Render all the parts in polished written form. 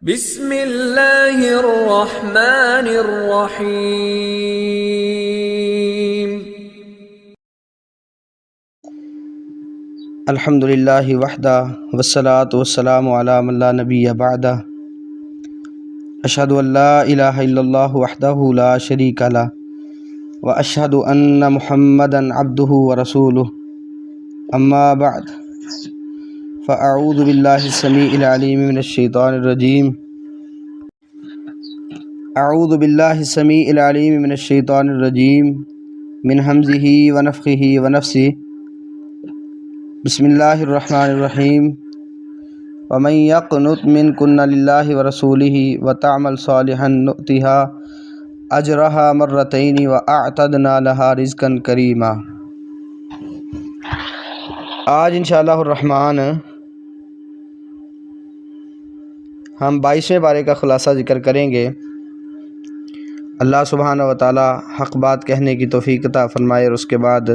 بسم اللہ الرحمن الرحیم۔ الحمدللہ وحدہ والصلاة والسلام علی من لا نبی بعدہ، اشہد ان لا الہ الا اللہ وحدہ لا شریک لہ واشہد ان محمدا عبدہ ورسولہ، اما بعد فاعوذ باللہ السمیع العلیم من الشیطان الرجیم، اعوذ باللہ السمیع العلیم من الشیطان الرجیم من حمزہ ونفخہ ونفثہ، بسم اللہ الرحمن الرحیم، ومن یقنت منکن للہ ورسولہ وتعمل صالحا نؤتها اجرها مرتین واعتدنا لها رزقا کریما۔ آج انشاءاللہ الرحمن ہم 22ویں پارے کا خلاصہ ذکر کریں گے۔ اللہ سبحانہ و تعالی حق بات کہنے کی توفیق عطا فرمائے اور اس کے بعد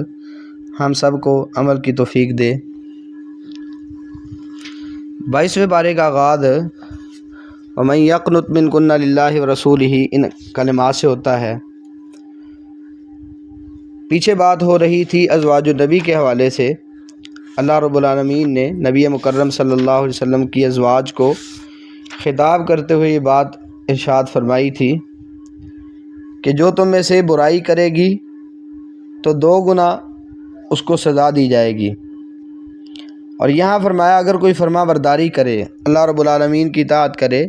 ہم سب کو عمل کی توفیق دے۔ 22ویں پارے کا آغاز وَمَن يَقْنُتْ مِنكُنَّ لِلَّهِ وَرَسُولِهِ ان کلمات سے ہوتا ہے۔ پیچھے بات ہو رہی تھی ازواج النبی کے حوالے سے۔ اللہ رب العالمین نے نبی مکرم صلی اللہ علیہ وسلم کی ازواج کو خطاب کرتے ہوئے یہ بات ارشاد فرمائی تھی کہ جو تم میں سے برائی کرے گی تو 2 گنا اس کو سزا دی جائے گی، اور یہاں فرمایا اگر کوئی فرما برداری کرے، اللہ رب العالمین کی اطاعت کرے،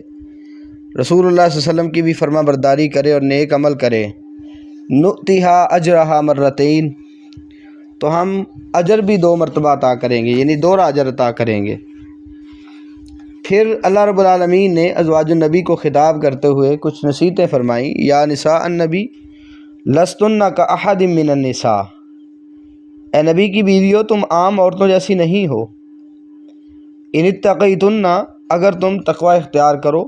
رسول اللہ صلی اللہ علیہ وسلم کی بھی فرما برداری کرے اور نیک عمل کرے، نؤتیہا اجرہا مرتین، تو ہم اجر بھی 2 مرتبہ عطا کریں گے، یعنی 2 اجر عطا کریں گے۔ پھر اللہ رب العالمین نے ازواج النبی کو خطاب کرتے ہوئے کچھ نصیحتیں فرمائیں۔ یا نساء النبی لستن کاحد من النساء، اے نبی کی بیویوں تم عام عورتوں جیسی نہیں ہو۔ ان اتقیتن، اگر تم تقوی اختیار کرو،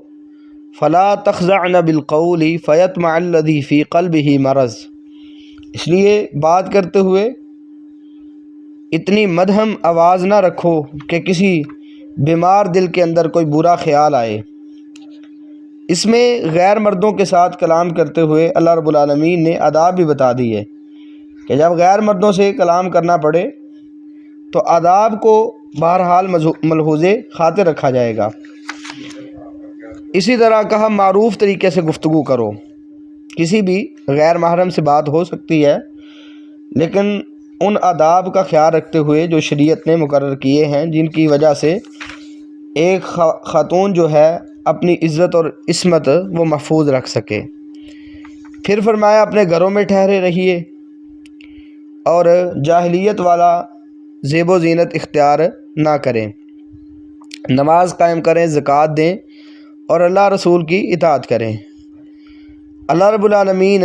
فلا تخضعن بالقول فیطمع الذی فی قلبہ مرض، اس لیے بات کرتے ہوئے اتنی مدھم آواز نہ رکھو کہ کسی بیمار دل کے اندر کوئی برا خیال آئے۔ اس میں غیر مردوں کے ساتھ کلام کرتے ہوئے اللہ رب العالمین نے آداب بھی بتا دیے کہ جب غیر مردوں سے کلام کرنا پڑے تو آداب کو بہرحال ملحوظ خاطر رکھا جائے گا۔ اسی طرح کہا معروف طریقے سے گفتگو کرو، کسی بھی غیر محرم سے بات ہو سکتی ہے لیکن ان آداب کا خیال رکھتے ہوئے جو شریعت نے مقرر کیے ہیں، جن کی وجہ سے ایک خاتون جو ہے اپنی عزت اور عصمت وہ محفوظ رکھ سکے۔ پھر فرمایا اپنے گھروں میں ٹھہرے رہیے اور جاہلیت والا زیب و زینت اختیار نہ کریں، نماز قائم کریں، زکوٰۃ دیں اور اللہ رسول کی اطاعت کریں۔ اللہ رب العالمین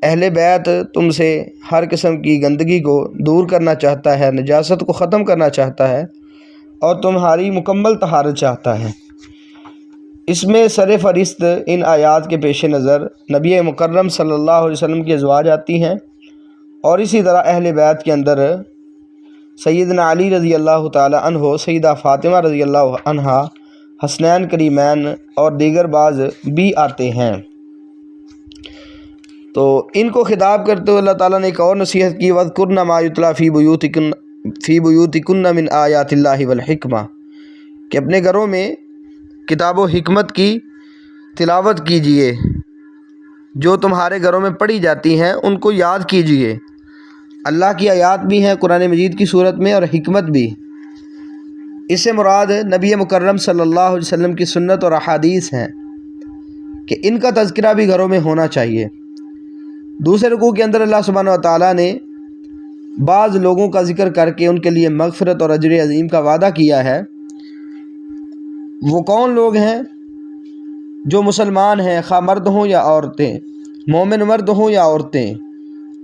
اہل بیت تم سے ہر قسم کی گندگی کو دور کرنا چاہتا ہے، نجاست کو ختم کرنا چاہتا ہے اور تمہاری مکمل طہارت چاہتا ہے۔ اس میں سر فہرست ان آیات کے پیش نظر نبی مکرم صلی اللہ علیہ وسلم کی ازواج آتی ہیں، اور اسی طرح اہل بیت کے اندر سیدنا علی رضی اللہ تعالی عنہ، سیدہ فاطمہ رضی اللہ عنہا، حسنین کریمین اور دیگر بعض بھی آتے ہیں۔ تو ان کو خطاب کرتے ہوئے اللہ تعالیٰ نے ایک اور نصیحت کی، وَاذْكُرْنَ مَا يُتْلَىٰ فِي بُيُوتِكُنَّ مِنْ آيَاتِ اللَّهِ وَالْحِكْمَةِ، کہ اپنے گھروں میں کتاب و حکمت کی تلاوت کیجئے، جو تمہارے گھروں میں پڑھی جاتی ہیں ان کو یاد کیجئے۔ اللہ کی آیات بھی ہیں قرآن مجید کی صورت میں اور حکمت بھی۔ اس سے مراد نبی مکرم صلی اللہ علیہ وسلم کی سنت اور احادیث ہیں کہ ان کا تذکرہ بھی گھروں میں ہونا چاہیے۔ دوسرے رکوع کے اندر اللہ سبحانہ و تعالیٰ نے بعض لوگوں کا ذکر کر کے ان کے لیے مغفرت اور اجر عظیم کا وعدہ کیا ہے۔ وہ کون لوگ ہیں؟ جو مسلمان ہیں، خواہ مرد ہوں یا عورتیں، مومن مرد ہوں یا عورتیں،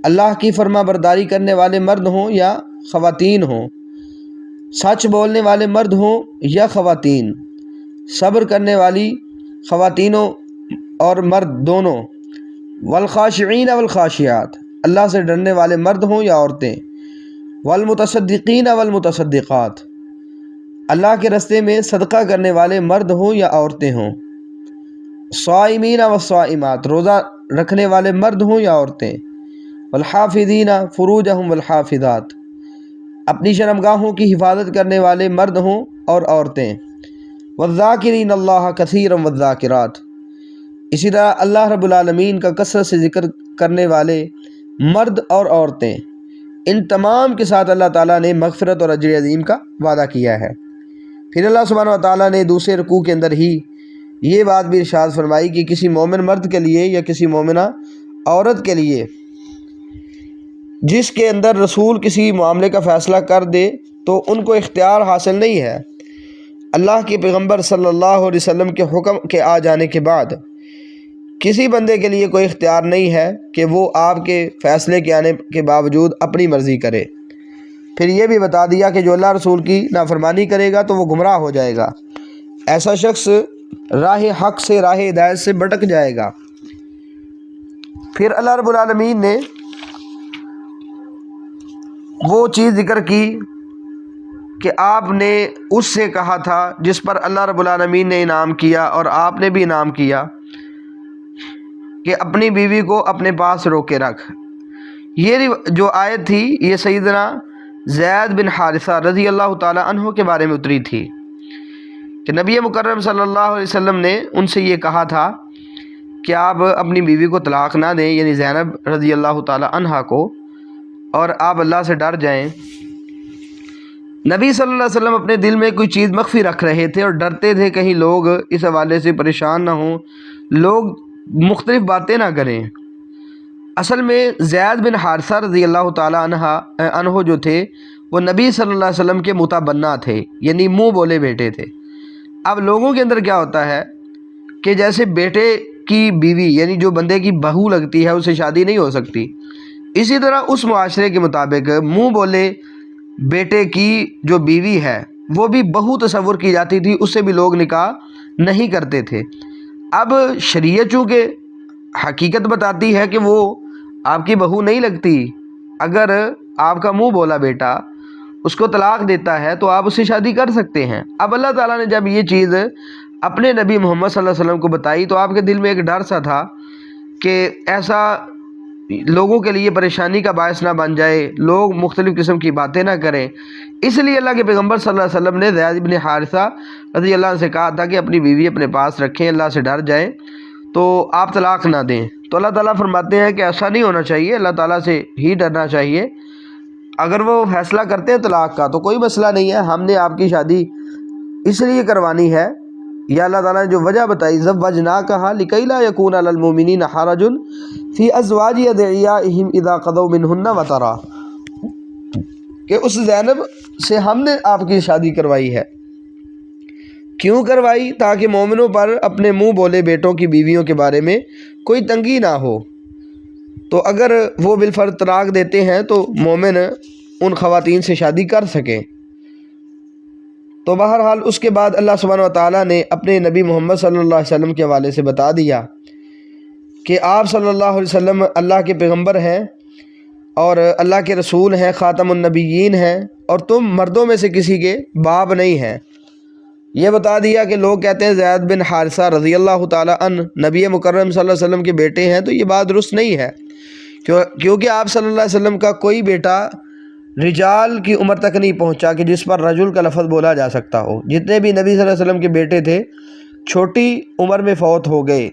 اللہ کی فرما برداری کرنے والے مرد ہوں یا خواتین ہوں، سچ بولنے والے مرد ہوں یا خواتین، صبر کرنے والی خواتینوں اور مرد دونوں، والخاشعین والخاشعات، اللہ سے ڈرنے والے مرد ہوں یا عورتیں، والمتصدقین والمتصدقات، اللہ کے راستے میں صدقہ کرنے والے مرد ہوں یا عورتیں ہوں، صائمین و صائمات، روزہ رکھنے والے مرد ہوں یا عورتیں، والحافظین فروجہم والحافظات، اپنی شرمگاہوں کی حفاظت کرنے والے مرد ہوں اور عورتیں، والذاکرین اللہ کثیرا والذاکرات، اسی طرح اللہ رب العالمین کا کثرت سے ذکر کرنے والے مرد اور عورتیں، ان تمام کے ساتھ اللہ تعالیٰ نے مغفرت اور اجر عظیم کا وعدہ کیا ہے۔ پھر اللہ سبحانہ و تعالیٰ نے دوسرے رکوع کے اندر ہی یہ بات بھی ارشاد فرمائی کہ کسی مومن مرد کے لیے یا کسی مومنہ عورت کے لیے جس کے اندر رسول کسی معاملے کا فیصلہ کر دے تو ان کو اختیار حاصل نہیں ہے اللہ کے پیغمبر صلی اللہ علیہ وسلم کے حکم کے آ جانے کے بعد کسی بندے کے لیے کوئی اختیار نہیں ہے کہ وہ آپ کے فیصلے کے آنے کے باوجود اپنی مرضی کرے۔ پھر یہ بھی بتا دیا کہ جو اللہ رسول کی نافرمانی کرے گا تو وہ گمراہ ہو جائے گا، ایسا شخص راہ حق سے، راہ ہدایت سے بھٹک جائے گا۔ پھر اللہ رب العالمین نے وہ چیز ذکر کی کہ آپ نے اس سے کہا تھا جس پر اللہ رب العالمین نے انعام کیا اور آپ نے بھی انعام کیا کہ اپنی بیوی کو اپنے پاس روکے رکھ۔ یہ جو آیت تھی یہ سیدنا زید بن حارثہ رضی اللہ تعالی عنہ کے بارے میں اتری تھی کہ نبی مکرم صلی اللہ علیہ وسلم نے ان سے یہ کہا تھا کہ آپ اپنی بیوی کو طلاق نہ دیں، یعنی زینب رضی اللہ تعالی عنہ کو، اور آپ اللہ سے ڈر جائیں۔ نبی صلی اللہ علیہ وسلم اپنے دل میں کوئی چیز مخفی رکھ رہے تھے اور ڈرتے تھے کہیں لوگ اس حوالے سے پریشان نہ ہوں، لوگ مختلف باتیں نہ کریں۔ اصل میں زید بن حارثہ رضی اللہ تعالیٰ عنہ جو تھے وہ نبی صلی اللہ علیہ وسلم کے متبنہ تھے، یعنی منہ بولے بیٹے تھے۔ اب لوگوں کے اندر کیا ہوتا ہے کہ جیسے بیٹے کی بیوی یعنی جو بندے کی بہو لگتی ہے اس سے شادی نہیں ہو سکتی، اسی طرح اس معاشرے کے مطابق منہ بولے بیٹے کی جو بیوی ہے وہ بھی بہو تصور کی جاتی تھی، اس سے بھی لوگ نکاح نہیں کرتے تھے۔ اب شریعت چونکہ حقیقت بتاتی ہے کہ وہ آپ کی بہو نہیں لگتی، اگر آپ کا منہ بولا بیٹا اس کو طلاق دیتا ہے تو آپ اس سے شادی کر سکتے ہیں۔ اب اللہ تعالیٰ نے جب یہ چیز اپنے نبی محمد صلی اللہ علیہ وسلم کو بتائی تو آپ کے دل میں ایک ڈر سا تھا کہ ایسا لوگوں کے لیے پریشانی کا باعث نہ بن جائے، لوگ مختلف قسم کی باتیں نہ کریں، اس لیے اللہ کے پیغمبر صلی اللہ علیہ وسلم نے زید بن حارثہ رضی اللہ عنہ سے کہا تھا کہ اپنی بیوی اپنے پاس رکھیں، اللہ سے ڈر جائیں تو آپ طلاق نہ دیں۔ تو اللہ تعالیٰ فرماتے ہیں کہ ایسا نہیں ہونا چاہیے، اللہ تعالیٰ سے ہی ڈرنا چاہیے۔ اگر وہ فیصلہ کرتے ہیں طلاق کا تو کوئی مسئلہ نہیں ہے، ہم نے آپ کی شادی اس لیے کروانی ہے، یا اللہ تعالیٰ نے جو وجہ بتائی زوجناکہا لکی لا یکون علی المؤمنین حرج فی ازواج ادعیائہم اذا قضوا منہن وطرا، کہ اس زینب سے ہم نے آپ کی شادی کروائی ہے۔ کیوں کروائی؟ تاکہ مومنوں پر اپنے منہ بولے بیٹوں کی بیویوں کے بارے میں کوئی تنگی نہ ہو، تو اگر وہ بالفرض طلاق دیتے ہیں تو مومن ان خواتین سے شادی کر سکیں۔ تو بہرحال اس کے بعد اللہ سبحانہ و تعالیٰ نے اپنے نبی محمد صلی اللہ علیہ وسلم کے حوالے سے بتا دیا کہ آپ صلی اللہ علیہ وسلم اللہ کے پیغمبر ہیں اور اللہ کے رسول ہیں، خاتم النبیین ہیں، اور تم مردوں میں سے کسی کے باپ نہیں ہیں۔ یہ بتا دیا کہ لوگ کہتے ہیں زید بن حارثہ رضی اللہ تعالیٰ عنہ نبی مکرم صلی اللہ علیہ وسلم کے بیٹے ہیں، تو یہ بات درست نہیں ہے، کیونکہ آپ صلی اللہ علیہ وسلم کا کوئی بیٹا رجال کی عمر تک نہیں پہنچا کہ جس پر رجل کا لفظ بولا جا سکتا ہو۔ جتنے بھی نبی صلی اللہ علیہ وسلم کے بیٹے تھے چھوٹی عمر میں فوت ہو گئے،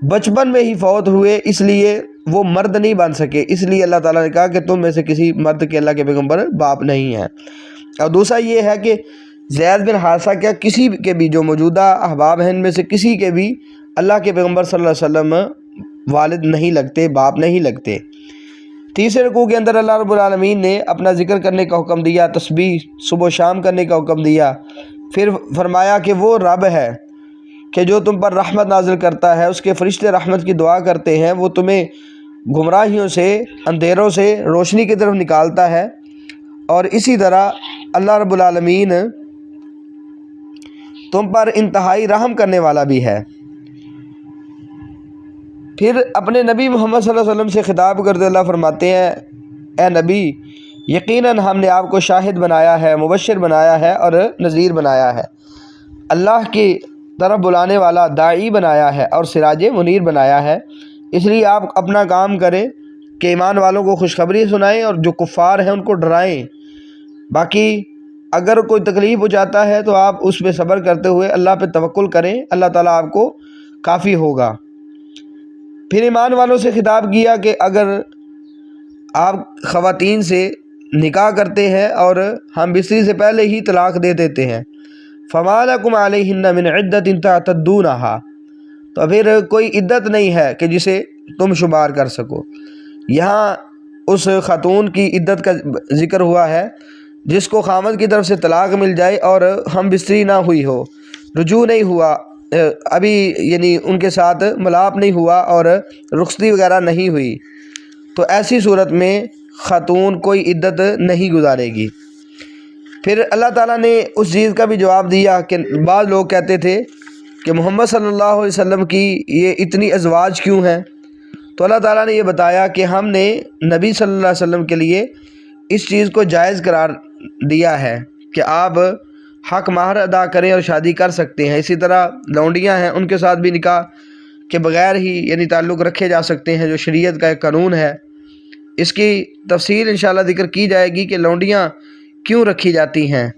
بچپن میں ہی فوت ہوئے، اس لیے وہ مرد نہیں بن سکے، اس لیے اللہ تعالیٰ نے کہا کہ تم میں سے کسی مرد کے اللہ کے پیغمبر باپ نہیں ہیں۔ اور دوسرا یہ ہے کہ زید بن حارثہ کیا کسی کے بھی جو موجودہ احباب ہیں ان میں سے کسی کے بھی اللہ کے پیغمبر صلی اللہ علیہ وسلم والد نہیں لگتے، باپ نہیں لگتے۔ تیسرے رکوع کے اندر اللہ رب العالمین نے اپنا ذکر کرنے کا حکم دیا، تسبیح صبح و شام کرنے کا حکم دیا، پھر فرمایا کہ وہ رب ہے کہ جو تم پر رحمت نازل کرتا ہے، اس کے فرشتے رحمت کی دعا کرتے ہیں، وہ تمہیں گمراہیوں سے، اندھیروں سے روشنی کی طرف نکالتا ہے، اور اسی طرح اللہ رب العالمین تم پر انتہائی رحم کرنے والا بھی ہے۔ پھر اپنے نبی محمد صلی اللہ علیہ وسلم سے خطاب کرتے اللہ فرماتے ہیں، اے نبی یقیناً ہم نے آپ کو شاہد بنایا ہے، مبشر بنایا ہے اور نذیر بنایا ہے، اللہ کی طرف بلانے والا داعی بنایا ہے اور سراج منیر بنایا ہے۔ اس لیے آپ اپنا کام کریں کہ ایمان والوں کو خوشخبری سنائیں اور جو کفار ہیں ان کو ڈرائیں۔ باقی اگر کوئی تکلیف ہو جاتا ہے تو آپ اس پہ صبر کرتے ہوئے اللہ پہ توکل کریں، اللہ تعالیٰ آپ کو کافی ہوگا۔ پھر ایمان والوں سے خطاب کیا کہ اگر آپ خواتین سے نکاح کرتے ہیں اور ہم بستری سے پہلے ہی طلاق دے دیتے ہیں، فَمَا لَكُمْ عَلَيْهِنَّ مِنْ عِدَّةٍ تَعْتَدُّونَهَا، تو پھر کوئی عدت نہیں ہے کہ جسے تم شمار کر سکو۔ یہاں اس خاتون کی عدت کا ذکر ہوا ہے جس کو خامد کی طرف سے طلاق مل جائے اور ہم بستری نہ ہوئی ہو، رجوع نہیں ہوا ابھی، یعنی ان کے ساتھ ملاپ نہیں ہوا اور رخصتی وغیرہ نہیں ہوئی، تو ایسی صورت میں خاتون کوئی عدت نہیں گزارے گی۔ پھر اللہ تعالیٰ نے اس چیز کا بھی جواب دیا کہ بعض لوگ کہتے تھے کہ محمد صلی اللہ علیہ وسلم کی یہ اتنی ازواج کیوں ہیں، تو اللہ تعالیٰ نے یہ بتایا کہ ہم نے نبی صلی اللہ علیہ وسلم کے لیے اس چیز کو جائز قرار دیا ہے کہ آپ حق مہر ادا کریں اور شادی کر سکتے ہیں۔ اسی طرح لونڈیاں ہیں، ان کے ساتھ بھی نکاح کے بغیر ہی یعنی تعلق رکھے جا سکتے ہیں، جو شریعت کا ایک قانون ہے۔ اس کی تفصیل انشاءاللہ ذکر کی جائے گی کہ لونڈیاں کیوں رکھی جاتی ہیں۔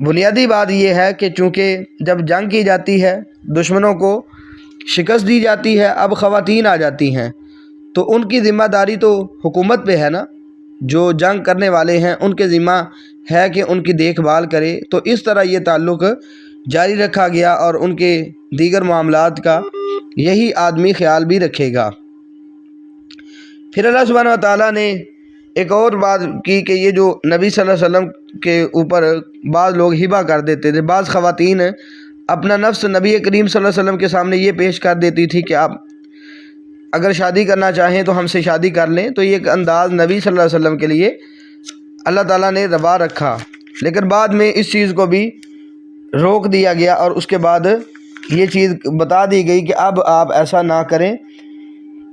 بنیادی بات یہ ہے کہ چونکہ جب جنگ کی جاتی ہے، دشمنوں کو شکست دی جاتی ہے، اب خواتین آ جاتی ہیں، تو ان کی ذمہ داری تو حکومت پہ ہے نا، جو جنگ کرنے والے ہیں ان کے ذمہ ہے کہ ان کی دیکھ بھال کرے، تو اس طرح یہ تعلق جاری رکھا گیا اور ان کے دیگر معاملات کا یہی آدمی خیال بھی رکھے گا۔ پھر اللہ سبحانہ و تعالیٰ نے ایک اور بات کی کہ یہ جو نبی صلی اللہ علیہ وسلم کے اوپر بعض لوگ ہبہ کر دیتے تھے، بعض خواتین اپنا نفس نبی کریم صلی اللہ علیہ وسلم کے سامنے یہ پیش کر دیتی تھی کہ آپ اگر شادی کرنا چاہیں تو ہم سے شادی کر لیں، تو یہ ایک انداز نبی صلی اللہ علیہ وسلم کے لیے اللہ تعالیٰ نے روا رکھا، لیکن بعد میں اس چیز کو بھی روک دیا گیا اور اس کے بعد یہ چیز بتا دی گئی کہ اب آپ ایسا نہ کریں،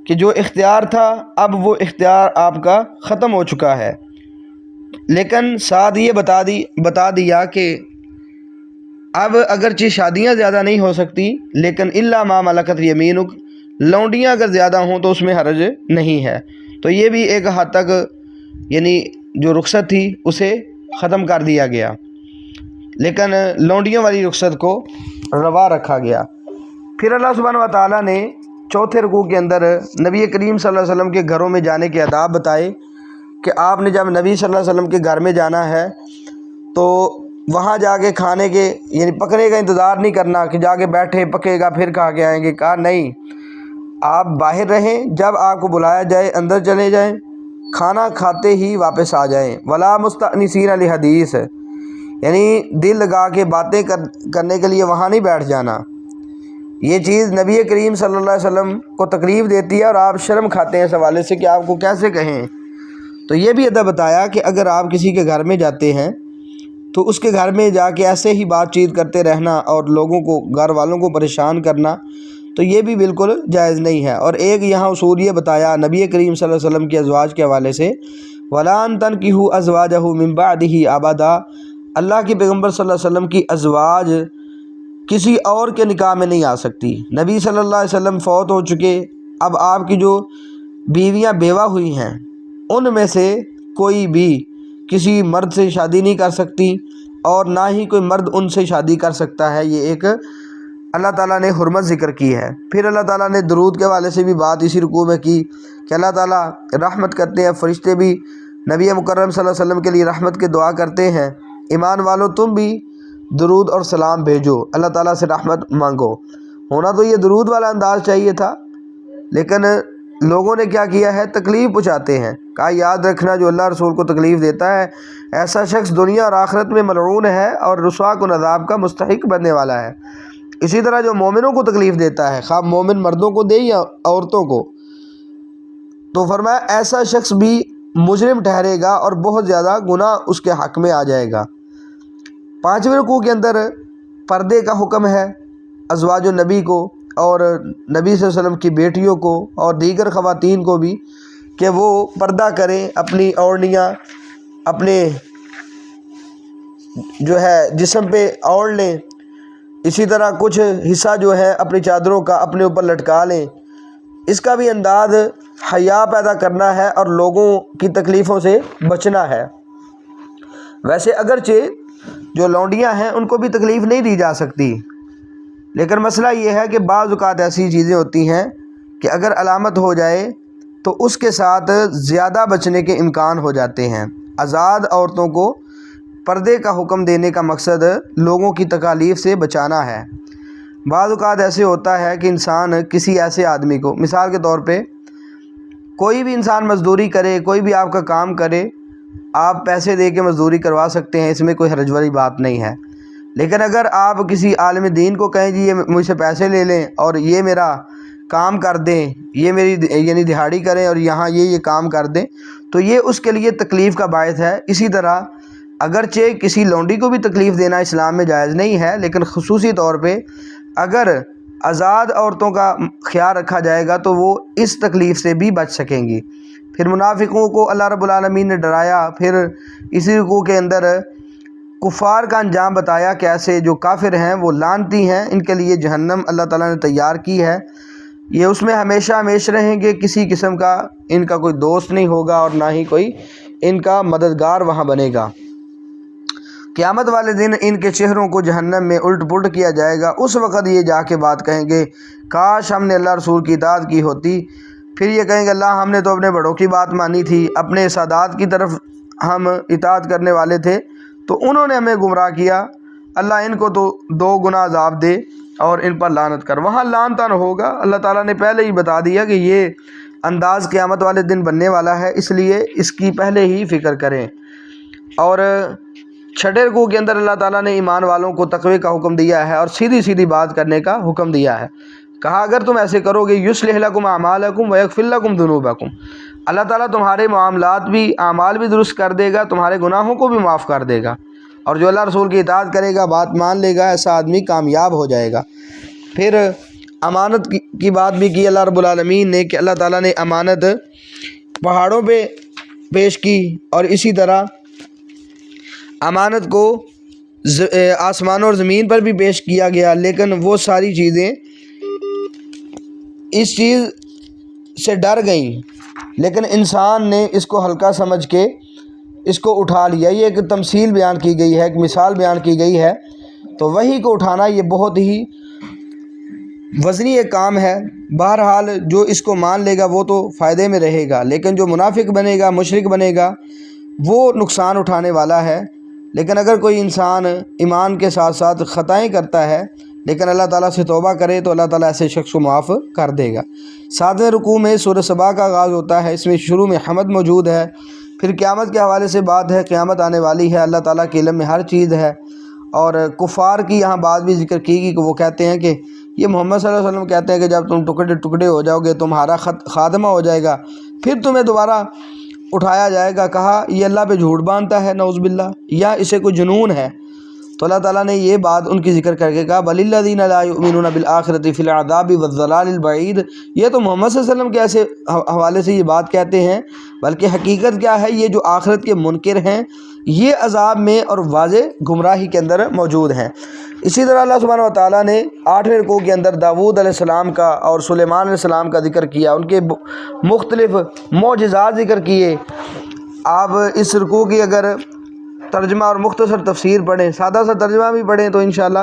کہ جو اختیار تھا اب وہ اختیار آپ کا ختم ہو چکا ہے۔ لیکن ساتھ یہ بتا دیا کہ اب اگرچہ شادیاں زیادہ نہیں ہو سکتی، لیکن الا ما ملکت یمینک، لونڈیاں اگر زیادہ ہوں تو اس میں حرج نہیں ہے۔ تو یہ بھی ایک حد تک یعنی جو رخصت تھی اسے ختم کر دیا گیا، لیکن لونڈیوں والی رخصت کو روا رکھا گیا۔ پھر اللہ سبحانہ و تعالیٰ نے چوتھے رکوع کے اندر نبی کریم صلی اللہ علیہ وسلم کے گھروں میں جانے کے آداب بتائے کہ آپ نے جب نبی صلی اللہ علیہ وسلم کے گھر میں جانا ہے تو وہاں جا کے کھانے کے یعنی پکنے کا انتظار نہیں کرنا کہ جا کے بیٹھے پکے گا پھر کھا کے آئیں گے، کہا نہیں، آپ باہر رہیں، جب آپ کو بلایا جائے اندر چلے جائیں، کھانا کھاتے ہی واپس آ جائیں۔ ولا مستأنسین لحدیث، یعنی دل لگا کے باتیں کرنے کے لیے وہاں نہیں بیٹھ جانا۔ یہ چیز نبی کریم صلی اللہ علیہ وسلم کو تکلیف دیتی ہے اور آپ شرم کھاتے ہیں اس حوالے سے کہ آپ کو کیسے کہیں۔ تو یہ بھی ادب بتایا کہ اگر آپ کسی کے گھر میں جاتے ہیں تو اس کے گھر میں جا کے ایسے ہی بات چیت کرتے رہنا اور لوگوں کو گھر والوں کو پریشان کرنا تو یہ بھی بالکل جائز نہیں ہے۔ اور ایک یہاں اصول یہ بتایا نبی کریم صلی اللہ علیہ وسلم کے ازواج کے حوالے سے، وَلَا أَن تَنكِحُوا أَزْوَاجَهُ مِن بَعْدِهِ أَبَدًا، اللہ کے پیغمبر صلی اللہ علیہ وسلم کی ازواج کسی اور کے نکاح میں نہیں آ سکتی۔ نبی صلی اللہ علیہ وسلم فوت ہو چکے، اب آپ کی جو بیویاں بیوہ ہوئی ہیں ان میں سے کوئی بھی کسی مرد سے شادی نہیں کر سکتی اور نہ ہی کوئی مرد ان سے شادی کر سکتا ہے۔ یہ ایک اللہ تعالیٰ نے حرمت ذکر کی ہے۔ پھر اللہ تعالیٰ نے درود کے حوالے سے بھی بات اسی رکوع میں کی کہ اللہ تعالیٰ رحمت کرتے ہیں، فرشتے بھی نبی مکرم صلی اللہ علیہ وسلم کے لیے رحمت کی دعا کرتے ہیں، ایمان والو تم بھی درود اور سلام بھیجو، اللہ تعالیٰ سے رحمت مانگو۔ ہونا تو یہ درود والا انداز چاہیے تھا، لیکن لوگوں نے کیا کیا ہے، تکلیف پہنچاتے ہیں۔ کہا یاد رکھنا جو اللہ رسول کو تکلیف دیتا ہے ایسا شخص دنیا اور آخرت میں ملعون ہے اور رسوا کن عذاب کا مستحق بننے والا ہے۔ اسی طرح جو مومنوں کو تکلیف دیتا ہے، خواہ مومن مردوں کو دے یا عورتوں کو، تو فرمایا ایسا شخص بھی مجرم ٹھہرے گا اور بہت زیادہ گناہ اس کے حق میں آ جائے گا۔ پانچویں رکوع کے اندر پردے کا حکم ہے ازواج النبی کو اور نبی صلی اللہ علیہ وسلم کی بیٹیوں کو اور دیگر خواتین کو بھی کہ وہ پردہ کریں، اپنی اوڑھنیاں اپنے جو ہے جسم پہ اوڑھ لیں، اسی طرح کچھ حصہ جو ہے اپنی چادروں کا اپنے اوپر لٹکا لیں۔ اس کا بھی انداز حیا پیدا کرنا ہے اور لوگوں کی تکلیفوں سے بچنا ہے۔ ویسے اگرچہ جو لونڈیاں ہیں ان کو بھی تکلیف نہیں دی جا سکتی، لیکن مسئلہ یہ ہے کہ بعض اوقات ایسی چیزیں ہوتی ہیں کہ اگر علامت ہو جائے تو اس کے ساتھ زیادہ بچنے کے امکان ہو جاتے ہیں۔ آزاد عورتوں کو پردے کا حکم دینے کا مقصد لوگوں کی تکالیف سے بچانا ہے۔ بعض اوقات ایسے ہوتا ہے کہ انسان کسی ایسے آدمی کو، مثال کے طور پہ کوئی بھی انسان مزدوری کرے، کوئی بھی آپ کا کام کرے، آپ پیسے دے کے مزدوری کروا سکتے ہیں، اس میں کوئی حرج والی بات نہیں ہے۔ لیکن اگر آپ کسی عالم دین کو کہیں جی یہ مجھ سے پیسے لے لیں اور یہ میرا کام کر دیں، یہ میری یعنی دہاڑی کریں اور یہاں یہ کام کر دیں، تو یہ اس کے لیے تکلیف کا باعث ہے۔ اسی طرح اگرچہ کسی لونڈی کو بھی تکلیف دینا اسلام میں جائز نہیں ہے، لیکن خصوصی طور پہ اگر آزاد عورتوں کا خیال رکھا جائے گا تو وہ اس تکلیف سے بھی بچ سکیں گی۔ پھر منافقوں کو اللہ رب العالمین نے ڈرایا، پھر اسی رکوع کے اندر کفار کا انجام بتایا، کیسے جو کافر ہیں وہ لعنتی ہیں، ان کے لیے جہنم اللہ تعالیٰ نے تیار کی ہے، یہ اس میں ہمیشہ ہمیشہ رہیں گے، کسی قسم کا ان کا کوئی دوست نہیں ہوگا اور نہ ہی کوئی ان کا مددگار وہاں بنے گا۔ قیامت والے دن ان کے چہروں کو جہنم میں الٹ پلٹ کیا جائے گا۔ اس وقت یہ جا کے بات کہیں گے کاش ہم نے اللہ رسول کی اطاعت کی ہوتی۔ پھر یہ کہیں گے اللہ ہم نے تو اپنے بڑوں کی بات مانی تھی، اپنے سادات کی طرف ہم اطاعت کرنے والے تھے تو انہوں نے ہمیں گمراہ کیا، اللہ ان کو تو 2 گنا عذاب دے اور ان پر لعنت کر۔ وہاں لعن طعن ہوگا، اللہ تعالیٰ نے پہلے ہی بتا دیا کہ یہ انداز قیامت والے دن بننے والا ہے، اس لیے اس کی پہلے ہی فکر کریں۔ اور چھٹے رکوع کے اندر اللہ تعالیٰ نے ایمان والوں کو تقوی کا حکم دیا ہے اور سیدھی سیدھی بات کرنے کا حکم دیا ہے۔ کہا اگر تم ایسے کرو گے یصلح لکم اعمالکم ویغفر لکم ذنوبکم، اللہ تعالیٰ تمہارے معاملات بھی، اعمال بھی درست کر دے گا، تمہارے گناہوں کو بھی معاف کر دے گا، اور جو اللہ رسول کی اطاعت کرے گا، بات مان لے گا، ایسا آدمی کامیاب ہو جائے گا۔ پھر امانت کی بات بھی کی اللہ رب العالمین نے کہ اللہ تعالیٰ نے امانت پہاڑوں پہ پیش کی اور اسی طرح امانت کو آسمانوں اور زمین پر بھی پیش کیا گیا، لیکن وہ ساری چیزیں اس چیز سے ڈر گئیں، لیکن انسان نے اس کو ہلکا سمجھ کے اس کو اٹھا لیا۔ یہ ایک تمثیل بیان کی گئی ہے، ایک مثال بیان کی گئی ہے، تو وہی کو اٹھانا یہ بہت ہی وزنی ایک کام ہے۔ بہرحال جو اس کو مان لے گا وہ تو فائدے میں رہے گا، لیکن جو منافق بنے گا، مشرک بنے گا، وہ نقصان اٹھانے والا ہے۔ لیکن اگر کوئی انسان ایمان کے ساتھ ساتھ خطائیں کرتا ہے لیکن اللہ تعالیٰ سے توبہ کرے تو اللہ تعالیٰ ایسے شخص کو معاف کر دے گا۔ 7ویں رکوع میں سورہ سبا کا آغاز ہوتا ہے، اس میں شروع میں حمد موجود ہے، پھر قیامت کے حوالے سے بات ہے، قیامت آنے والی ہے، اللہ تعالیٰ کے علم میں ہر چیز ہے، اور کفار کی یہاں بات بھی ذکر کی گئی کہ وہ کہتے ہیں کہ یہ محمد صلی اللہ علیہ وسلم کہتے ہیں کہ جب تم ٹکڑے ٹکڑے ہو جاؤ گے تمہارا خاتمہ ہو جائے گا، پھر تمہیں دوبارہ اٹھایا جائے گا۔ کہا یہ اللہ پہ جھوٹ باندھتا ہے نعوذ باللہ، یا اسے کوئی جنون ہے؟ تو اللہ تعالیٰ نے یہ بات ان کی ذکر کر کے کہا بل الذین لا یؤمنون بالآخرۃ فی العذاب والضلال البعید، یہ تو محمد صلی اللہ علیہ وسلم کے ایسے حوالے سے یہ بات کہتے ہیں، بلکہ حقیقت کیا ہے، یہ جو آخرت کے منکر ہیں یہ عذاب میں اور واضح گمراہی کے اندر موجود ہیں۔ اسی طرح اللہ سبحانہ و تعالیٰ نے 8ویں رکوع کے اندر داؤد علیہ السلام کا اور سلیمان علیہ السلام کا ذکر کیا، ان کے مختلف معجزات ذکر کیے۔ آپ اس رکوع کی اگر ترجمہ اور مختصر تفسیر پڑھیں، سادہ سا ترجمہ بھی پڑھیں تو انشاءاللہ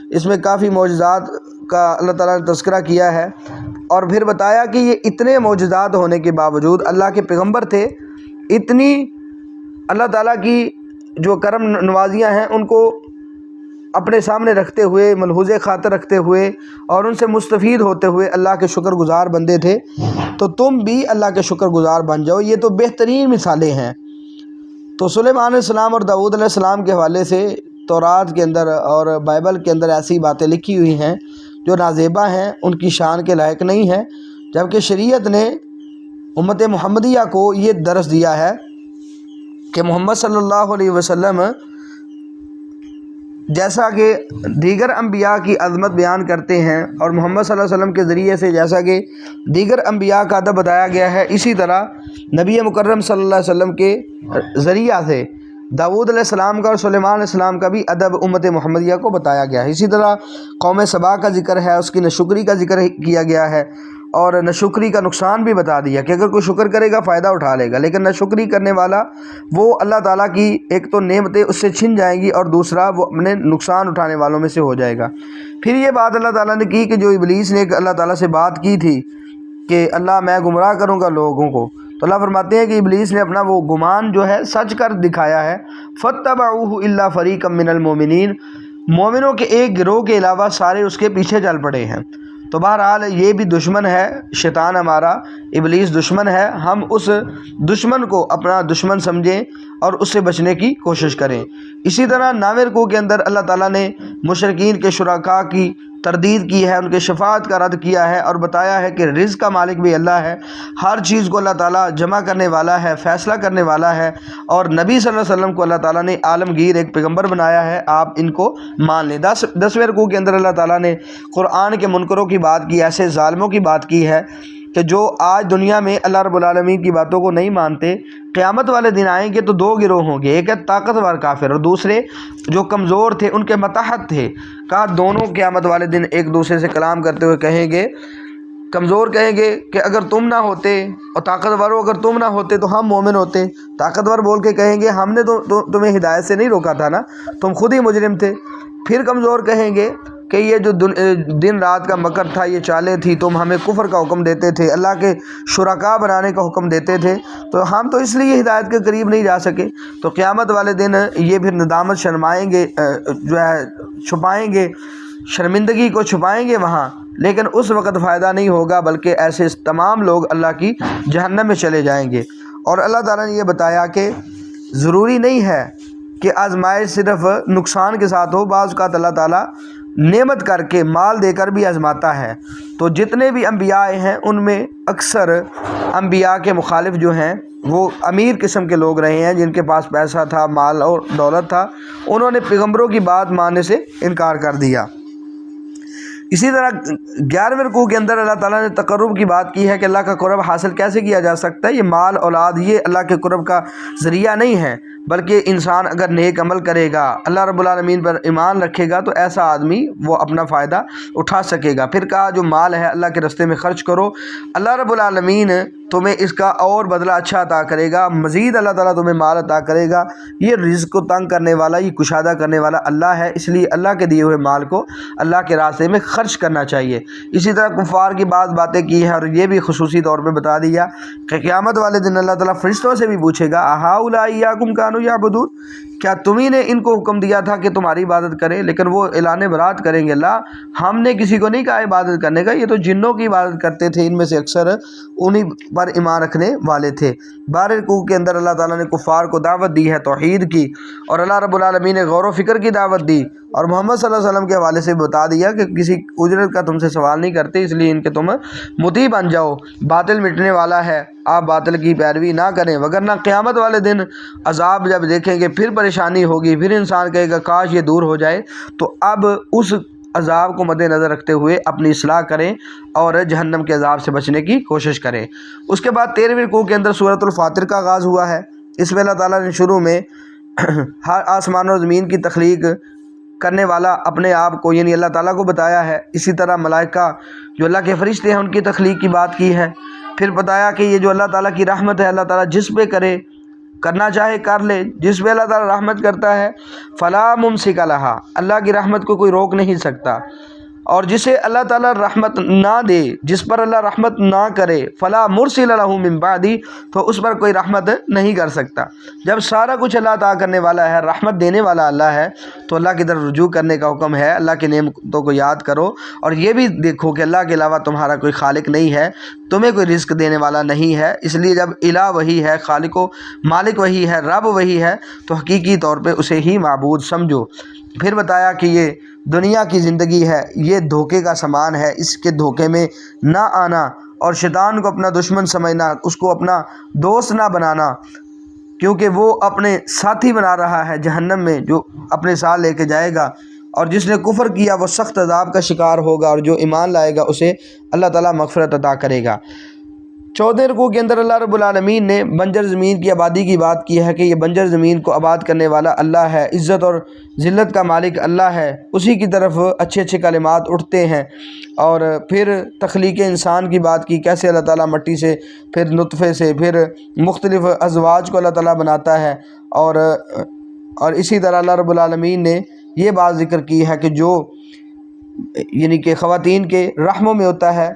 اس میں کافی معجزات کا اللہ تعالیٰ نے تذکرہ کیا ہے، اور پھر بتایا کہ یہ اتنے معجزات ہونے کے باوجود اللہ کے پیغمبر تھے، اتنی اللہ تعالیٰ کی جو کرم نوازیاں ہیں ان کو اپنے سامنے رکھتے ہوئے، ملحوظ خاطر رکھتے ہوئے اور ان سے مستفید ہوتے ہوئے اللہ کے شکر گزار بندے تھے، تو تم بھی اللہ کے شکر گزار بن جاؤ۔ یہ تو بہترین مثالیں ہیں۔ تو سلیمان علیہ السلام اور داؤد علیہ السلام کے حوالے سے تورات کے اندر اور بائبل کے اندر ایسی باتیں لکھی ہوئی ہیں جو نازیبہ ہیں، ان کی شان کے لائق نہیں ہیں، جبکہ شریعت نے امت محمدیہ کو یہ درس دیا ہے کہ محمد صلی اللہ علیہ وسلم جیسا کہ دیگر انبیاء کی عظمت بیان کرتے ہیں اور محمد صلی اللہ علیہ وسلم کے ذریعے سے جیسا کہ دیگر انبیاء کا ادب بتایا گیا ہے، اسی طرح نبی مکرم صلی اللہ علیہ وسلم کے ذریعہ سے داؤد علیہ السلام کا اور سلیمان علیہ السلام کا بھی ادب امت محمدیہ کو بتایا گیا ہے۔ اسی طرح قوم سبا کا ذکر ہے، اس کی ناشکری کا ذکر کیا گیا ہے اور ناشکری کا نقصان بھی بتا دیا کہ اگر کوئی شکر کرے گا فائدہ اٹھا لے گا، لیکن ناشکری کرنے والا وہ اللہ تعالیٰ کی ایک تو نعمتیں اس سے چھن جائیں گی اور دوسرا وہ اپنے نقصان اٹھانے والوں میں سے ہو جائے گا۔ پھر یہ بات اللہ تعالیٰ نے کی کہ جو ابلیس نے اللہ تعالیٰ سے بات کی تھی کہ اللہ میں گمراہ کروں گا لوگوں کو، تو اللہ فرماتے ہیں کہ ابلیس نے اپنا وہ گمان جو ہے سچ کر دکھایا ہے۔ فَاتَّبَعُوهُ إِلَّا فَرِيقًا مِّنَ الْمُؤْمِنِينَ، مومنوں کے ایک گروہ کے علاوہ سارے اس کے پیچھے چل پڑے ہیں۔ تو بہرحال یہ بھی دشمن ہے، شیطان ہمارا، ابلیس دشمن ہے، ہم اس دشمن کو اپنا دشمن سمجھیں اور اس سے بچنے کی کوشش کریں۔ اسی طرح ناوے رکوع کے اندر اللہ تعالیٰ نے مشرکین کے شرکاء کی تردید کی ہے، ان کے شفاعت کا رد کیا ہے اور بتایا ہے کہ رزق کا مالک بھی اللہ ہے، ہر چیز کو اللہ تعالیٰ جمع کرنے والا ہے، فیصلہ کرنے والا ہے، اور نبی صلی اللہ علیہ وسلم کو اللہ تعالیٰ نے عالمگیر ایک پیغمبر بنایا ہے، آپ ان کو مان لیں۔ 10ویں رکوع کے اندر اللہ تعالیٰ نے قرآن کے منکروں کی بات کی، ایسے ظالموں کی بات کی ہے کہ جو آج دنیا میں اللہ رب العالمین کی باتوں کو نہیں مانتے، قیامت والے دن آئیں گے تو دو گروہ ہوں گے، ایک ہے طاقتور کافر اور دوسرے جو کمزور تھے، ان کے متحد تھے۔ کہا دونوں قیامت والے دن ایک دوسرے سے کلام کرتے ہوئے کہیں گے، کمزور کہیں گے کہ اگر تم نہ ہوتے، اور طاقتوروں اگر تم نہ ہوتے تو ہم مومن ہوتے۔ طاقتور بول کے کہیں گے ہم نے تو تمہیں ہدایت سے نہیں روکا تھا نا، تم خود ہی مجرم تھے۔ پھر کمزور کہیں گے کہ یہ جو دن رات کا مکر تھا، یہ چالیں تھی، تم ہمیں کفر کا حکم دیتے تھے، اللہ کے شرکاء بنانے کا حکم دیتے تھے، تو ہم تو اس لیے ہدایت کے قریب نہیں جا سکے۔ تو قیامت والے دن یہ پھر ندامت شرمائیں گے، جو ہے چھپائیں گے، شرمندگی کو چھپائیں گے وہاں، لیکن اس وقت فائدہ نہیں ہوگا، بلکہ ایسے تمام لوگ اللہ کی جہنم میں چلے جائیں گے۔ اور اللہ تعالیٰ نے یہ بتایا کہ ضروری نہیں ہے کہ آزمائش صرف نقصان کے ساتھ ہو، بعض اوقات اللہ تعالیٰ نعمت کر کے مال دے کر بھی آزماتا ہے۔ تو جتنے بھی انبیاء ہیں ان میں اکثر انبیاء کے مخالف جو ہیں وہ امیر قسم کے لوگ رہے ہیں، جن کے پاس پیسہ تھا، مال اور دولت تھا، انہوں نے پیغمبروں کی بات ماننے سے انکار کر دیا۔ اسی طرح 11ویں رکوع کے اندر اللہ تعالیٰ نے تقرب کی بات کی ہے کہ اللہ کا قرب حاصل کیسے کیا جا سکتا ہے۔ یہ مال اولاد یہ اللہ کے قرب کا ذریعہ نہیں ہے، بلکہ انسان اگر نیک عمل کرے گا، اللہ رب العالمین پر ایمان رکھے گا، تو ایسا آدمی وہ اپنا فائدہ اٹھا سکے گا۔ پھر کہا جو مال ہے اللہ کے راستے میں خرچ کرو، اللہ رب العالمین تمہیں اس کا اور بدلہ اچھا عطا کرے گا، مزید اللہ تعالیٰ تمہیں مال عطا کرے گا۔ یہ رزق کو تنگ کرنے والا، یہ کشادہ کرنے والا اللہ ہے، اس لیے اللہ کے دیے ہوئے مال کو اللہ کے راستے میں خرچ کرنا چاہیے۔ اسی طرح کفار کی باتیں کی ہے، اور یہ بھی خصوصی طور پہ بتا دیا کہ قیامت والے دن اللہ تعالیٰ فرشتوں سے بھی پوچھے گا اَهَٰؤُلَاءِ إِيَّاكُمْ كَانُوا يَعْبُدُونَ، کیا تمہیں نے ان کو حکم دیا تھا کہ تمہاری عبادت کریں؟ لیکن وہ اعلان برات کریں گے، اللہ ہم نے کسی کو نہیں کہا عبادت کرنے کا، یہ تو جنوں کی عبادت کرتے تھے، ان میں سے اکثر انہی پر ایمان رکھنے والے تھے۔ 12 رکوع کے اندر اللہ تعالیٰ نے کفار کو دعوت دی ہے توحید کی، اور اللہ رب العالمین نے غور و فکر کی دعوت دی، اور محمد صلی اللہ علیہ وسلم کے حوالے سے بتا دیا کہ کسی اجرت کا تم سے سوال نہیں کرتے، اس لیے ان کے تم مطیع بن جاؤ، باطل مٹنے والا ہے، آپ باطل کی پیروی نہ کریں، وگرنہ قیامت والے دن عذاب جب دیکھیں گے پھر پریشانی ہوگی، پھر انسان کہے گا کاش یہ دور ہو جائے۔ تو اب اس عذاب کو مد نظر رکھتے ہوئے اپنی اصلاح کریں اور جہنم کے عذاب سے بچنے کی کوشش کریں۔ اس کے بعد 13ویں رکوع کے اندر سورۃ الفاطر کا آغاز ہوا ہے۔ اس میں اللہ تعالیٰ نے شروع میں ہر آسمان و زمین کی تخلیق کرنے والا اپنے آپ کو یعنی اللہ تعالیٰ کو بتایا ہے۔ اسی طرح ملائکہ جو اللہ کے فرشتے ہیں ان کی تخلیق کی بات کی ہے۔ پھر بتایا کہ یہ جو اللہ تعالیٰ کی رحمت ہے، اللہ تعالیٰ جس پہ کرے، کرنا چاہے کر لے، جس پہ اللہ تعالیٰ رحمت کرتا ہے فلا ممسک لہا، اللہ کی رحمت کو کوئی روک نہیں سکتا، اور جسے اللہ تعالیٰ رحمت نہ دے، جس پر اللہ رحمت نہ کرے فلا مرسل لہ من بعدی، تو اس پر کوئی رحمت نہیں کر سکتا۔ جب سارا کچھ اللہ عطا کرنے والا ہے، رحمت دینے والا اللہ ہے، تو اللہ کی طرف رجوع کرنے کا حکم ہے، اللہ کی نعمتوں کو یاد کرو، اور یہ بھی دیکھو کہ اللہ کے علاوہ تمہارا کوئی خالق نہیں ہے، تمہیں کوئی رزق دینے والا نہیں ہے۔ اس لیے جب الہ وہی ہے، خالق و مالک وہی ہے، رب وہی ہے، تو حقیقی طور پہ اسے ہی معبود سمجھو۔ پھر بتایا کہ یہ دنیا کی زندگی ہے، یہ دھوکے کا سامان ہے، اس کے دھوکے میں نہ آنا اور شیطان کو اپنا دشمن سمجھنا، اس کو اپنا دوست نہ بنانا، کیونکہ وہ اپنے ساتھی بنا رہا ہے جہنم میں جو اپنے ساتھ لے کے جائے گا، اور جس نے کفر کیا وہ سخت عذاب کا شکار ہوگا، اور جو ایمان لائے گا اسے اللہ تعالیٰ مغفرت عطا کرے گا۔ 14 رکوع کے اندر اللہ رب العالمین نے بنجر زمین کی آبادی کی بات کی ہے کہ یہ بنجر زمین کو آباد کرنے والا اللہ ہے، عزت اور ذلت کا مالک اللہ ہے، اسی کی طرف اچھے اچھے کلمات اٹھتے ہیں۔ اور پھر تخلیق انسان کی بات کی، کیسے اللہ تعالیٰ مٹی سے، پھر نطفے سے، پھر مختلف ازواج کو اللہ تعالیٰ بناتا ہے، اور اسی طرح اللہ رب العالمین نے یہ بات ذکر کی ہے کہ جو یعنی کہ خواتین کے رحموں میں ہوتا ہے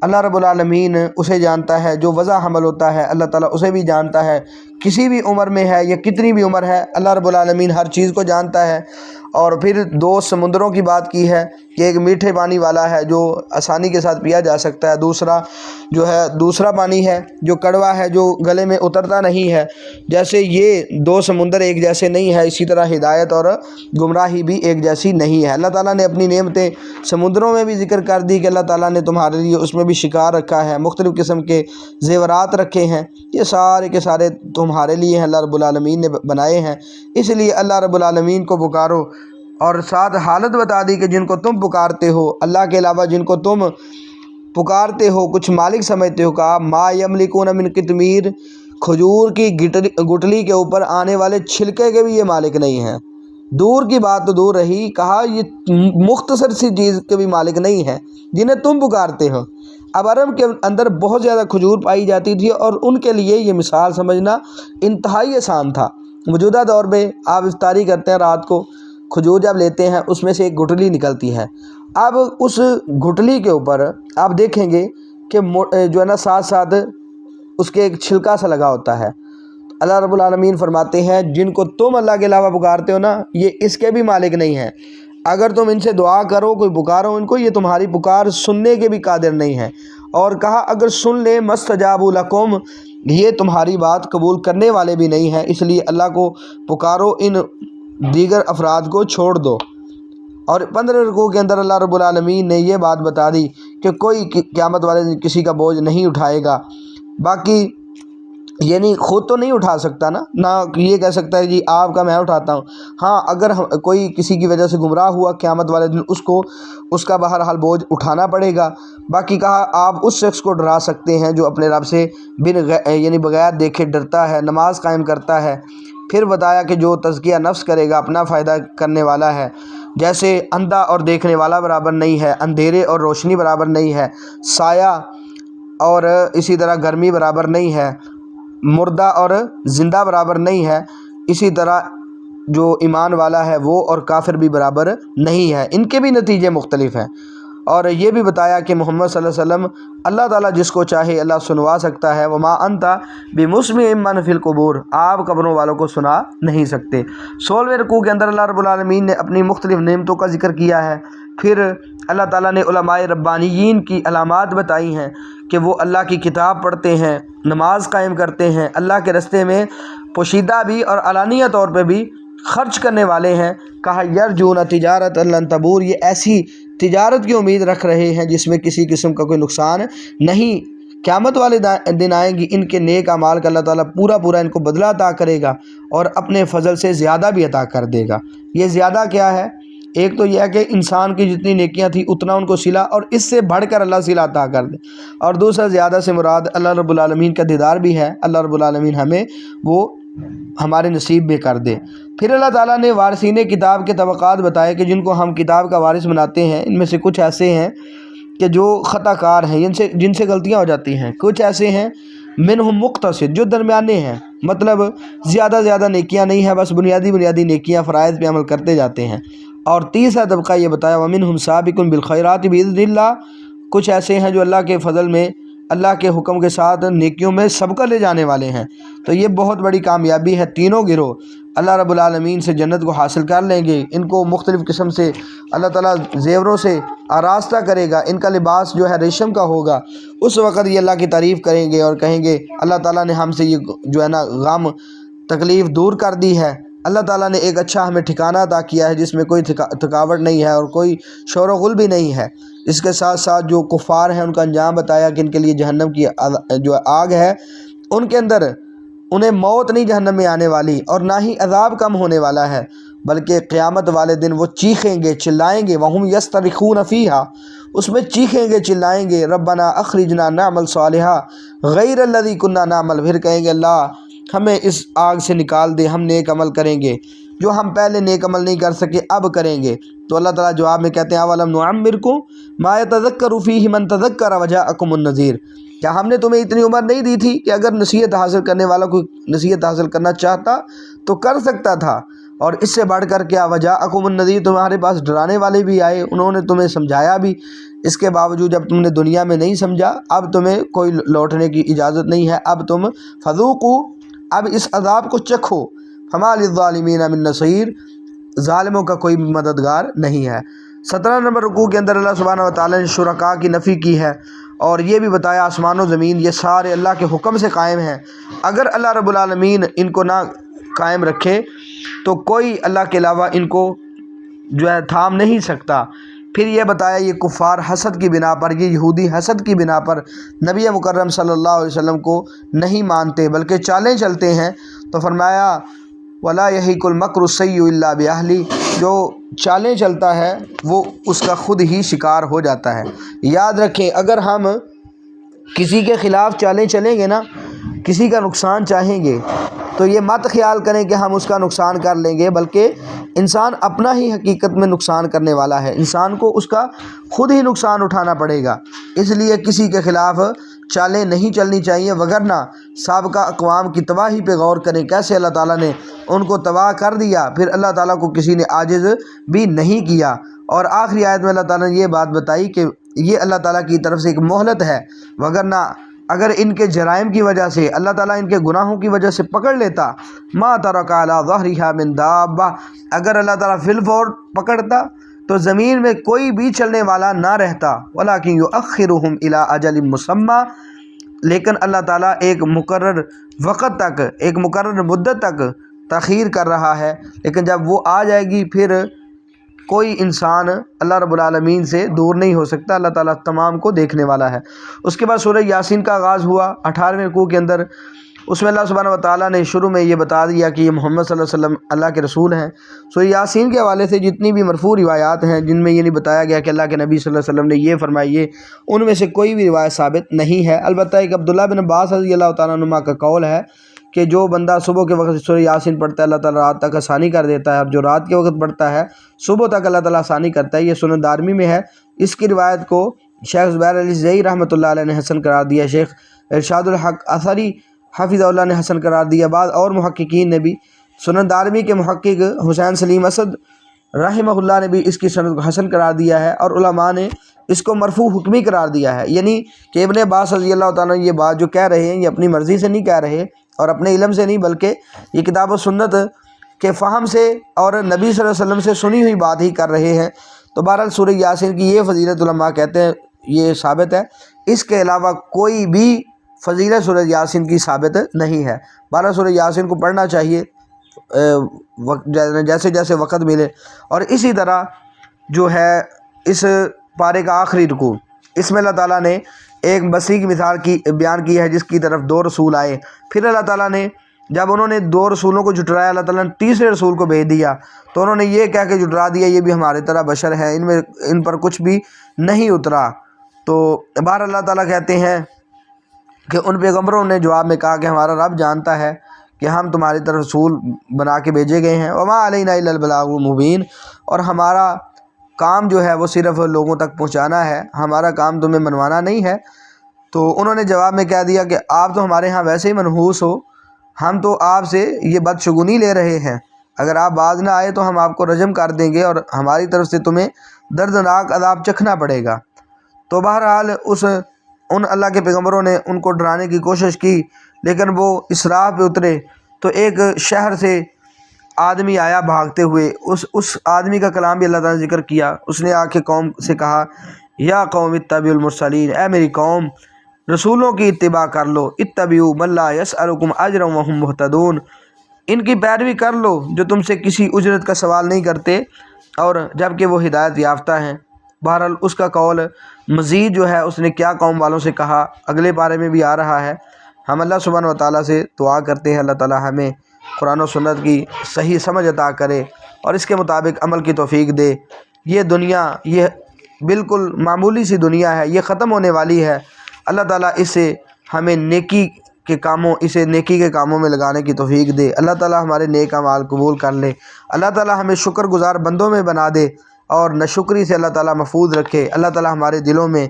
اللہ رب العالمین اسے جانتا ہے، جو وضع حمل ہوتا ہے اللہ تعالیٰ اسے بھی جانتا ہے، کسی بھی عمر میں ہے یا کتنی بھی عمر ہے اللہ رب العالمین ہر چیز کو جانتا ہے۔ اور پھر 2 سمندروں کی بات کی ہے کہ ایک میٹھے پانی والا ہے جو آسانی کے ساتھ پیا جا سکتا ہے، دوسرا پانی ہے جو کڑوا ہے، جو گلے میں اترتا نہیں ہے۔ جیسے یہ 2 سمندر ایک جیسے نہیں ہے، اسی طرح ہدایت اور گمراہی بھی ایک جیسی نہیں ہے۔ اللہ تعالیٰ نے اپنی نعمتیں سمندروں میں بھی ذکر کر دی کہ اللہ تعالیٰ نے تمہارے لیے اس میں بھی شکار رکھا ہے، مختلف قسم کے زیورات رکھے ہیں، یہ سارے کے سارے تمہارے لیے ہیں، اللہ رب العالمین نے بنائے ہیں، اس لیے اللہ رب العالمین کو پکارو۔ اور ساتھ حالت بتا دی کہ جن کو تم پکارتے ہو اللہ کے علاوہ، جن کو تم پکارتے ہو کچھ مالک سمجھتے ہو، کہا ما یملکون من قطمیر، کھجور کی گٹلی کے اوپر آنے والے چھلکے کے بھی یہ مالک نہیں ہیں۔ دور کی بات تو دور رہی، کہا یہ مختصر سی چیز کے بھی مالک نہیں ہیں جنہیں تم پکارتے ہو۔ اب عرب کے اندر بہت زیادہ کھجور پائی جاتی تھی، اور ان کے لیے یہ مثال سمجھنا انتہائی آسان تھا۔ موجودہ دور میں آپ افطاری کرتے ہیں، رات کو کھجور جب لیتے ہیں اس میں سے ایک گٹلی نکلتی ہے، اب اس گٹلی کے اوپر آپ دیکھیں گے کہ جو ہے نا ساتھ ساتھ اس کے ایک چھلکا سا لگا ہوتا ہے۔ اللہ رب العالمین فرماتے ہیں جن کو تم اللہ کے علاوہ پکارتے ہو نا، یہ اس کے بھی مالک نہیں ہیں۔ اگر تم ان سے دعا کرو، کوئی پکارو ان کو، یہ تمہاری پکار سننے کے بھی قادر نہیں ہیں۔ اور کہا اگر سن لیں مستجابوا لکم، یہ تمہاری بات قبول کرنے والے بھی نہیں ہیں، اس لیے اللہ کو پکارو، ان دیگر افراد کو چھوڑ دو۔ اور 15 رکوع کے اندر اللہ رب العالمین نے یہ بات بتا دی کہ کوئی قیامت والے دن کسی کا بوجھ نہیں اٹھائے گا، باقی یعنی خود تو نہیں اٹھا سکتا نہ یہ کہہ سکتا ہے جی آپ کا میں اٹھاتا ہوں۔ ہاں اگر کوئی کسی کی وجہ سے گمراہ ہوا قیامت والے دن اس کا بہرحال بوجھ اٹھانا پڑے گا۔ باقی کہا آپ اس شخص کو ڈرا سکتے ہیں جو اپنے رب سے یعنی بغیر دیکھے ڈرتا ہے، نماز قائم کرتا ہے۔ پھر بتایا کہ جو تزکیہ نفس کرے گا اپنا فائدہ کرنے والا ہے، جیسے اندھا اور دیکھنے والا برابر نہیں ہے، اندھیرے اور روشنی برابر نہیں ہے، سایہ اور اسی طرح گرمی برابر نہیں ہے، مردہ اور زندہ برابر نہیں ہے، اسی طرح جو ایمان والا ہے وہ اور کافر بھی برابر نہیں ہے، ان کے بھی نتیجے مختلف ہیں۔ اور یہ بھی بتایا کہ محمد صلی اللہ علیہ وسلم اللہ تعالیٰ جس کو چاہے اللہ سنوا سکتا ہے، وما انت بمسمع من فی القبور، آپ قبروں والوں کو سنا نہیں سکتے۔ 16ویں رکوع کے اندر اللہ رب العالمین نے اپنی مختلف نعمتوں کا ذکر کیا ہے۔ پھر اللہ تعالیٰ نے علماء ربانیین کی علامات بتائی ہیں کہ وہ اللہ کی کتاب پڑھتے ہیں، نماز قائم کرتے ہیں، اللہ کے راستے میں پوشیدہ بھی اور علانیہ طور پہ بھی خرچ کرنے والے ہیں۔ کہا یرجون تجارت لن تبور، یہ ایسی تجارت کی امید رکھ رہے ہیں جس میں کسی قسم کا کوئی نقصان نہیں۔ قیامت والے دن آئیں گی، ان کے نیک اعمال کا اللہ تعالیٰ پورا ان کو بدلہ عطا کرے گا اور اپنے فضل سے زیادہ بھی عطا کر دے گا۔ یہ زیادہ کیا ہے؟ ایک تو یہ ہے کہ انسان کی جتنی نیکیاں تھیں اتنا ان کو صلہ، اور اس سے بڑھ کر اللہ صلہ عطا کر دے۔ اور دوسرا زیادہ سے مراد اللہ رب العالمین کا دیدار بھی ہے، اللہ رب العالمین ہمیں وہ ہمارے نصیب میں کر دے۔ پھر اللہ تعالیٰ نے وارثین کتاب کے طبقات بتائے کہ جن کو ہم کتاب کا وارث بناتے ہیں، ان میں سے کچھ ایسے ہیں کہ جو خطا کار ہیں، جن سے غلطیاں ہو جاتی ہیں، کچھ ایسے ہیں منہم مقتصد، جو درمیانے ہیں، مطلب زیادہ نیکیاں نہیں ہیں، بس بنیادی نیکیاں فرائض پہ عمل کرتے جاتے ہیں۔ اور تیسرا طبقہ یہ بتایا ومنہم سابق بالخیرات باذن اللہ، کچھ ایسے ہیں جو اللہ کے فضل میں، اللہ کے حکم کے ساتھ نیکیوں میں سبقہ لے جانے والے ہیں۔ تو یہ بہت بڑی کامیابی ہے۔ تینوں گروہ اللہ رب العالمین سے جنت کو حاصل کر لیں گے، ان کو مختلف قسم سے اللہ تعالیٰ زیوروں سے آراستہ کرے گا، ان کا لباس جو ہے ریشم کا ہوگا۔ اس وقت یہ اللہ کی تعریف کریں گے اور کہیں گے اللہ تعالیٰ نے ہم سے یہ جو ہے نا غم تکلیف دور کر دی ہے، اللہ تعالیٰ نے ایک اچھا ہمیں ٹھکانہ عطا کیا ہے جس میں کوئی تھکاوٹ نہیں ہے اور کوئی شور و غل بھی نہیں ہے۔ اس کے ساتھ ساتھ جو کفار ہیں ان کا انجام بتایا کہ ان کے لیے جہنم کی جو آگ ہے، ان کے اندر انہیں موت نہیں جہنم میں آنے والی اور نہ ہی عذاب کم ہونے والا ہے، بلکہ قیامت والے دن وہ چیخیں گے، چلائیں گے، وہم یصطرخون فیہا، اس میں چیخیں گے، چلائیں گے، ربنا اخرجنا نعمل صالحا غیر الذی کننا نعمل، پھر کہیں گے اللہ ہمیں اس آگ سے نکال دے، ہم نیک عمل کریں گے جو ہم پہلے نیک عمل نہیں کر سکے اب کریں گے۔ تو اللہ تعالیٰ جواب میں کہتے ہیں اولم نعمرکم ما یتذکر فیہ من تذکر وجاءکم النذیر، کیا ہم نے تمہیں اتنی عمر نہیں دی تھی کہ اگر نصیحت حاصل کرنے والا کوئی نصیحت حاصل کرنا چاہتا تو کر سکتا تھا، اور اس سے بڑھ کر کیا وجاءکم النذیر، تمہارے پاس ڈرانے والے بھی آئے، انہوں نے تمہیں سمجھایا بھی، اس کے باوجود جب تم نے دنیا میں نہیں سمجھا اب تمہیں کوئی لوٹنے کی اجازت نہیں ہے، اب تم فذوقوا، اب اس عذاب کو چکھو، فما للظالمین من نصیر، ظالموں کا کوئی مددگار نہیں ہے۔ 17 نمبر رکوع کے اندر اللہ سبحانہ و تعالیٰ نے شرکاء کی نفی کی ہے اور یہ بھی بتایا آسمان و زمین یہ سارے اللہ کے حکم سے قائم ہیں، اگر اللہ رب العالمین ان کو نہ قائم رکھے تو کوئی اللہ کے علاوہ ان کو جو ہے تھام نہیں سکتا۔ پھر یہ بتایا یہ کفار حسد کی بنا پر، یہ یہودی حسد کی بنا پر نبی مکرم صلی اللہ علیہ وسلم کو نہیں مانتے بلکہ چالیں چلتے ہیں، تو فرمایا وَلَا يَحِيقُ الْمَكْرُ السَّيِّئُ إِلَّا بِأَهْلِهِ، جو چالیں چلتا ہے وہ اس کا خود ہی شکار ہو جاتا ہے۔ یاد رکھیں اگر ہم کسی کے خلاف چالیں چلیں گے نا، کسی کا نقصان چاہیں گے تو یہ مت خیال کریں کہ ہم اس کا نقصان کر لیں گے، بلکہ انسان اپنا ہی حقیقت میں نقصان کرنے والا ہے، انسان کو اس کا خود ہی نقصان اٹھانا پڑے گا، اس لیے کسی کے خلاف چالیں نہیں چلنی چاہیے، وگرنہ سابقہ اقوام کی تباہی پہ غور کریں، کیسے اللہ تعالیٰ نے ان کو تباہ کر دیا، پھر اللہ تعالیٰ کو کسی نے عاجز بھی نہیں کیا۔ اور آخری آیت میں اللہ تعالیٰ نے یہ بات بتائی کہ یہ اللہ تعالیٰ کی طرف سے ایک مہلت ہے، وگرنہ اگر ان کے جرائم کی وجہ سے اللہ تعالیٰ ان کے گناہوں کی وجہ سے پکڑ لیتا، ما ترک علی ظہرہا من دابہ، اگر اللہ تعالیٰ فی الفور پکڑتا تو زمین میں کوئی بھی چلنے والا نہ رہتا، ولیکن یؤخرہم الی اجل مسمی، لیکن اللہ تعالیٰ ایک مقرر وقت تک، ایک مقرر مدت تک تاخیر کر رہا ہے، لیکن جب وہ آ جائے گی پھر کوئی انسان اللہ رب العالمین سے دور نہیں ہو سکتا، اللہ تعالیٰ تمام کو دیکھنے والا ہے۔ اس کے بعد سورہ یاسین کا آغاز ہوا 18ویں رکوع کے اندر، اس میں اللہ سبحانہ و تعالیٰ نے شروع میں یہ بتا دیا کہ یہ محمد صلی اللہ علیہ وسلم اللہ کے رسول ہیں۔ سورہ یاسین کے حوالے سے جتنی بھی مرفوع روایات ہیں جن میں یہ نہیں بتایا گیا کہ اللہ کے نبی صلی اللہ علیہ وسلم نے یہ فرمائیے، ان میں سے کوئی بھی روایت ثابت نہیں ہے، البتہ ایک عبداللہ بن عباس رضی اللہ تعالیٰ عنہما کا قول ہے کہ جو بندہ صبح کے وقت سورہ یاسین پڑھتا ہے اللہ تعالیٰ رات تک آسانی کر دیتا ہے، اور جو رات کے وقت پڑھتا ہے صبح تک اللہ تعالیٰ آسانی کرتا ہے۔ یہ سنن دارمی میں ہے۔ اس کی روایت کو شیخ زبیر علی زئی رحمۃ اللہ علیہ نے حسن قرار دیا، شیخ ارشاد الحق اثری حفظہ اللہ نے حسن قرار دیا، بعض اور محققین نے بھی، سنن دارمی کے محقق حسین سلیم اسد رحمہ اللہ نے بھی اس کی سند کو حسن قرار دیا ہے، اور علماء نے اس کو مرفوع حکمی قرار دیا ہے، یعنی کہ ابن عباس رضی اللہ تعالیٰ یہ بات جو کہہ رہے ہیں یہ اپنی مرضی سے نہیں کہہ رہے اور اپنے علم سے نہیں، بلکہ یہ کتاب و سنت کے فہم سے اور نبی صلی اللہ علیہ وسلم سے سنی ہوئی بات ہی کر رہے ہیں۔ تو بہرحال سورہ یاسین کی یہ فضیلت علماء کہتے ہیں یہ ثابت ہے، اس کے علاوہ کوئی بھی فضیلت سورہ یاسین کی ثابت نہیں ہے۔ بہرحال سورہ یاسین کو پڑھنا چاہیے جیسے جیسے وقت ملے، اور اسی طرح جو ہے اس پارے کا آخری رکوع، اس میں اللہ تعالیٰ نے ایک بسی کی مثال کی بیان کی ہے جس کی طرف 2 رسول آئے، پھر اللہ تعالیٰ نے جب انہوں نے 2 رسولوں کو جھٹلایا اللہ تعالیٰ نے تیسرے رسول کو بھیج دیا، تو انہوں نے یہ کہہ کے جھٹلا دیا یہ بھی ہمارے طرح بشر ہے، ان پر کچھ بھی نہیں اترا۔ تو بہر اللہ تعالیٰ کہتے ہیں کہ ان پیغمبروں نے جواب میں کہا کہ ہمارا رب جانتا ہے کہ ہم تمہاری طرف رسول بنا کے بھیجے گئے ہیں، وما علینا الا البلاغ المبین، اور ہمارا کام جو ہے وہ صرف لوگوں تک پہنچانا ہے، ہمارا کام تمہیں منوانا نہیں ہے۔ تو انہوں نے جواب میں کہہ دیا کہ آپ تو ہمارے ہاں ویسے ہی منحوس ہو، ہم تو آپ سے یہ بدشگونی لے رہے ہیں، اگر آپ باز نہ آئے تو ہم آپ کو رجم کر دیں گے اور ہماری طرف سے تمہیں دردناک عذاب چکھنا پڑے گا۔ تو بہرحال ان اللہ کے پیغمبروں نے ان کو ڈرانے کی کوشش کی، لیکن وہ اس راہ پہ اترے تو ایک شہر سے آدمی آیا بھاگتے ہوئے، اس آدمی کا کلام بھی اللہ تعالیٰ نے ذکر کیا، اس نے آ کے قوم سے کہا یا قوم اتبعوا المرسلین، اے میری قوم رسولوں کی اتباع کر لو، اتبعوا من لا یسألکم اجرا وهم مہتدون، ان کی پیروی کر لو جو تم سے کسی اجرت کا سوال نہیں کرتے اور جب کہ وہ ہدایت یافتہ ہیں۔ بہرحال اس کا قول مزید جو ہے اس نے کیا قوم والوں سے کہا اگلے بارے میں بھی آ رہا ہے۔ ہم اللہ سبحانہ و تعالیٰ سے دعا کرتے ہیں اللہ تعالیٰ ہمیں قرآن و سنت کی صحیح سمجھ عطا کرے اور اس کے مطابق عمل کی توفیق دے۔ یہ دنیا یہ بالکل معمولی سی دنیا ہے، یہ ختم ہونے والی ہے۔ اللہ تعالیٰ اسے ہمیں نیکی کے کاموں میں لگانے کی توفیق دے۔ اللہ تعالیٰ ہمارے نیک اعمال قبول کر لے۔ اللہ تعالیٰ ہمیں شکر گزار بندوں میں بنا دے اور ناشکری سے اللہ تعالیٰ محفوظ رکھے۔ اللہ تعالیٰ ہمارے دلوں میں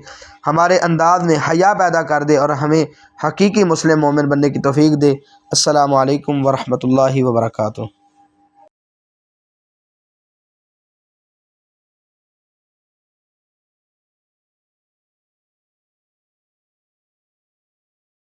ہمارے انداز میں حیا پیدا کر دے اور ہمیں حقیقی مسلم مومن بننے کی توفیق دے۔ السلام علیکم ورحمۃ اللہ وبرکاتہ۔